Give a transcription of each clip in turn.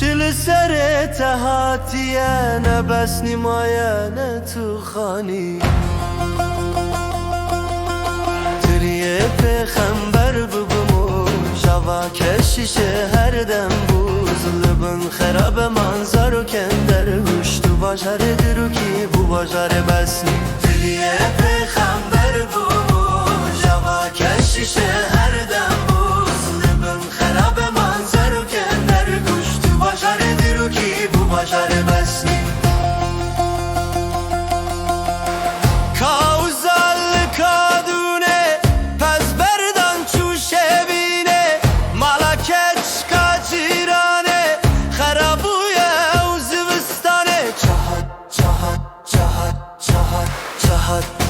چل سر تهاتیه نه بس نیمایه نه تو خانی تریه پیغمبر ببمو شوا کشیشه هر دم بوز لبن خراب منظر و کندر گوش تو باجر درو کی بو باجر بس نی تریه پیغمبر ببمو شوا کشیشه هر دم بوز لبن خراب منظر و کندر گوش تو باجر درو کی بو باجر بس نی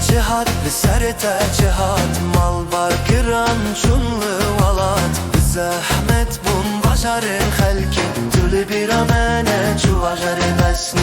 Cihat ve serete cihat mal var kıran şunlu valat zahmet bun başarı halki tülü bir amene çuvajarı besni